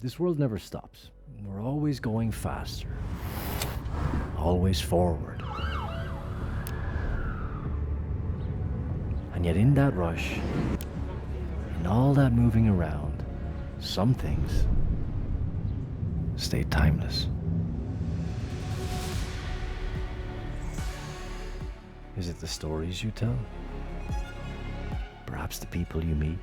This world never stops. We're always going faster, always forward. And yet in that rush, in all that moving around, some things stay timeless. Is it the stories you tell? Perhaps the people you meet?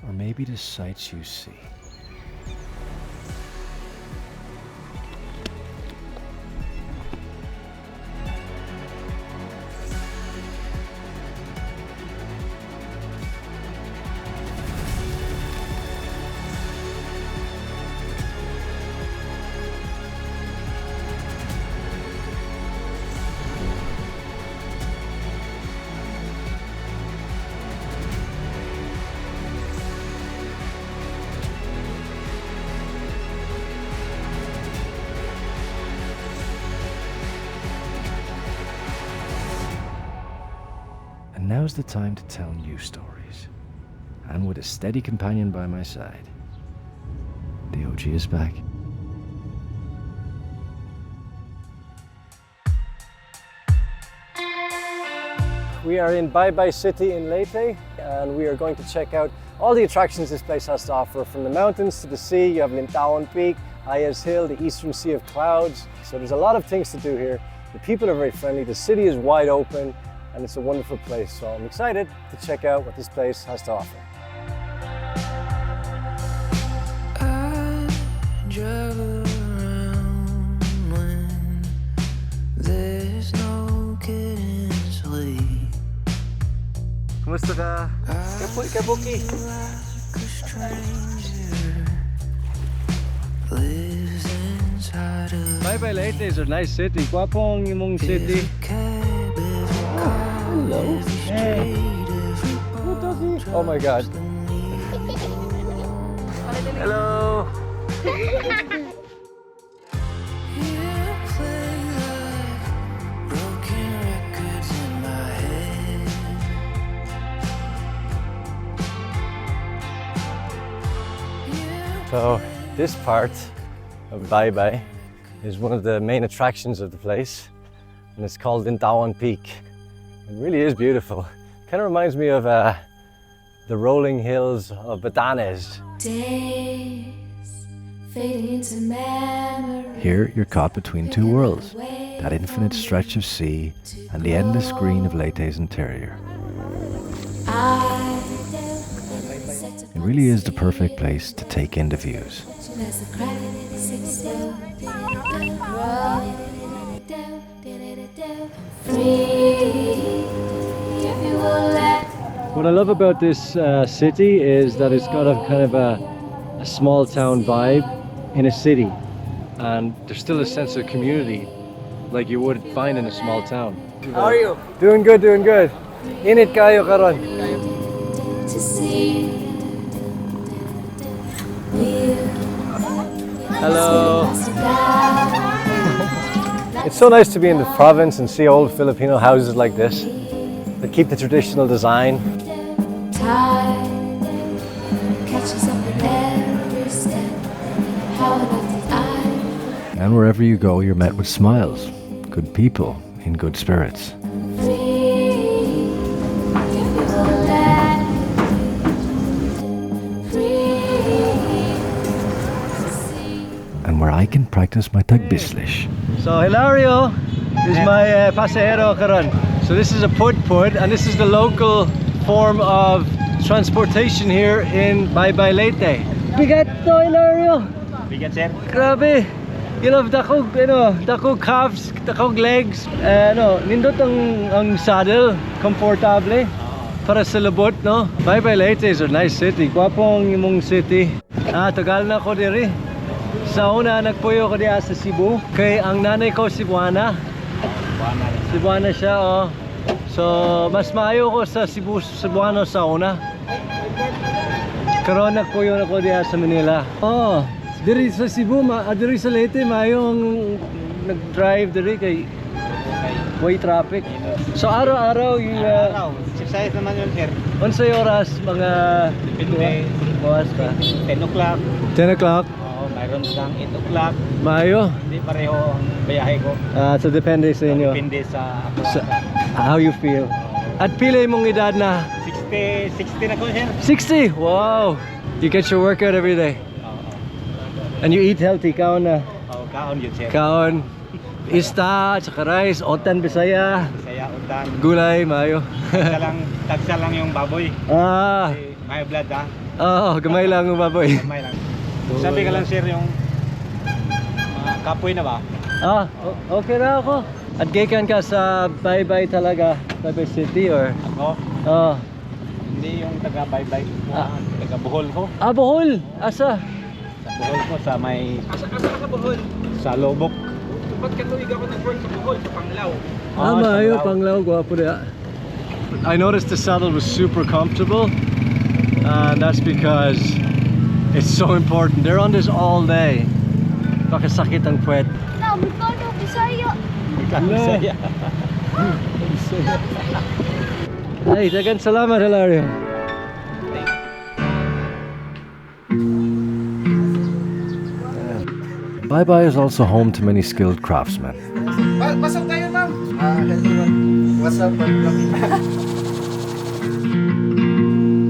Or maybe the sights you see? And now's the time to tell new stories. And with a steady companion by my side, the OG is back. We are in Baybay City in Leyte, and we are going to check out all the attractions this place has to offer. From the mountains to the sea, you have Lintawan Peak, Ayers Hill, the Eastern Sea of Clouds. So there's a lot of things to do here. The people are very friendly, the city is wide open, and it's a wonderful place. So I'm excited to check out what this place has to offer. Kumusta ka? Kabuki. Baybay Leyte is a nice city. Guapong imong city. Hello. Hey. Oh my God. Hello. So this part of Baybay is one of the main attractions of the place, and it's called Lintawan Peak. It really is beautiful. Kind of reminds me of the rolling hills of Batanes. Days fading into memory. Here you're caught between two worlds, that infinite stretch of sea and the endless green of Leyte's interior. It really is the perfect place to take in the views. What I love about this city is that it's got a kind of a small town vibe in a city, and there's still a sense of community like you would find in a small town. How are you? Doing good, doing good. Init kayo karon. Hello. It's so nice to be in the province and see old Filipino houses like this that keep the traditional design. And wherever you go, you're met with smiles, good people in good spirits. And where I can practice my tagbislish. So Hilario is my pasahero karon. So this is a pud, and this is the local form of transportation here in Baybay Leyte. Bigat to, Hilario! Bigat, sir. Grabe! You know, dakog calves, dakog legs. Nindot ang saddle, komportable para sa labot, no? Baybay Leyte is a nice city. Guapong imong city. Tagal na ko diri. Sa una, nagpuyo ko diya sa Cebu. Kay ang nanay ko, Cebuana. Cebuana siya, oh. So, mas maayo ko sa Cebuano sa una. Karon nagpuyo na ko diya sa Manila. Oh, diri sa Cebu, diri sa Leyte, maayo ang nag-drive diri kay way traffic. So, araw-araw yung... Exercise naman yun, sir. Unsay oras mga Depende. buwas pa? 10 o'clock. 10 o'clock. Oo, mayroon kang 8 o'clock. Maayo. Hindi pareho ang biyahe ko. So depende sa inyo. Depende sa ako. Sa, how you feel. At pila mong edad na? 60 na ko, sir. 60! Wow! You get your workout every day. Oo. And you eat healthy, kaon na. Oo, kaon yun, sir. Kaon. Ista, tsaka rice, otan, bisaya, Saya utan. gulay, mayo. Tagsa lang yung baboy. Ah, May blood, ha? oo, gamay lang ang baboy. May lang. Sabi ka lang, sir, yung mga kapoy na ba? Okay na ako. At gikan ka sa Baybay talaga, Baybay City or? Ako? Oh. Hindi yung taga Baybay. Taga Bohol ko. Bohol! Asa? Sa Bohol ko, sa may... Asa ka Bohol? Sa Lobok. Ba't katuig ako nag-work sa Bohol, sa Panglao? Mayo, Panglao, guwapo na. I noticed the saddle was super comfortable. And that's because it's so important. They're on this all day. Bakasakit ang puwet. No, Ricardo, Bisaya. Saya. Ay, dagan salamat, Hilario. Baybay is also home to many skilled craftsmen Pasok tayo, ma'am. Hello, ma'am. What's up, ma'am?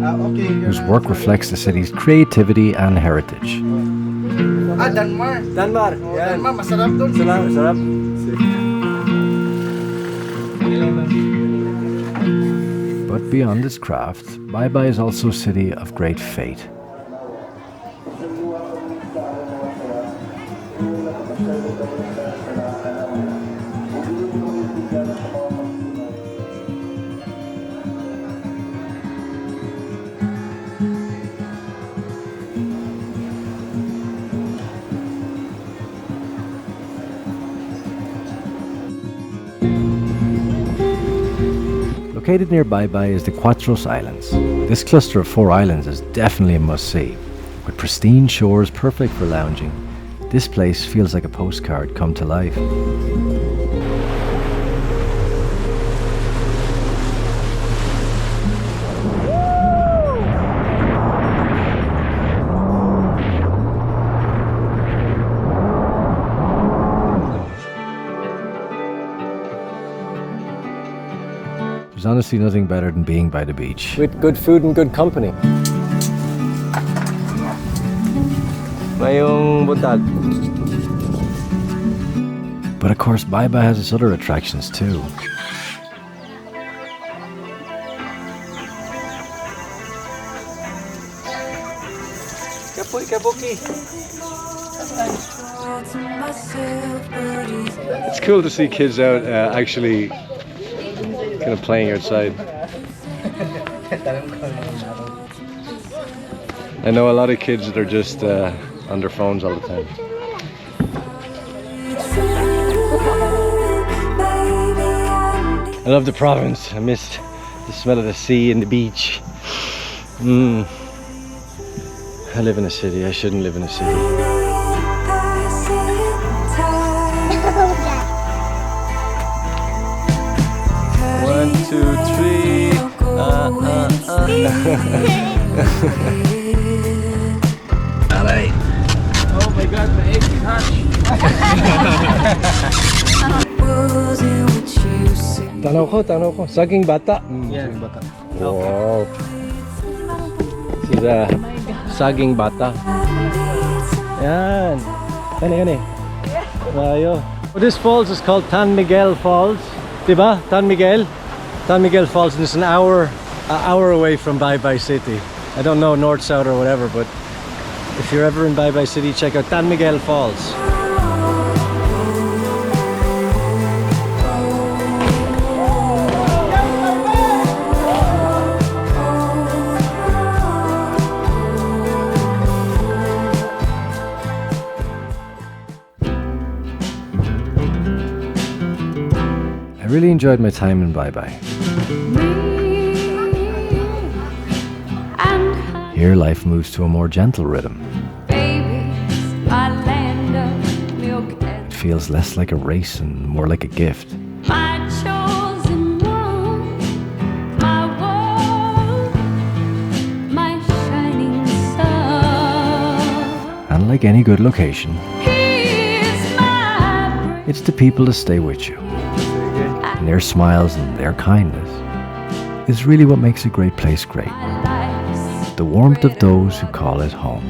Okay. whose work reflects the city's creativity and heritage. Danmar. Danmar. Danmar, masarap doon. Sarap. But beyond its craft, Baybay is also a city of great fate. Located near Baybay is the Quatros Islands. This cluster of 4 islands is definitely a must-see. With pristine shores perfect for lounging, this place feels like a postcard come to life. There's honestly nothing better than being by the beach. With good food and good company. Mayong butag. But of course, Baybay has its other attractions too. Kabuki. It's cool to see kids out actually kind of playing outside. I know a lot of kids that are just on their phones all the time. I love the province. I missed the smell of the sea and the beach. I live in a city. I shouldn't live in a city. One, two, three. Alright. Oh my God, my egg is hot. Tanaw ko. Saging bata. Saging bata. Wow. Sila saging bata. Yan. Kani. Ayo. This falls is called San Miguel Falls. Diba? San Miguel Falls, and it's an hour away from Baybay City. I don't know north, south or whatever, but if you're ever in Baybay City, check out San Miguel Falls. I really enjoyed my time in Baybay. Here life moves to a more gentle rhythm. It feels less like a race and more like a gift. like any good location, it's the people that stay with you. And their smiles and their kindness is really what makes a great place great. The warmth of those who call it home.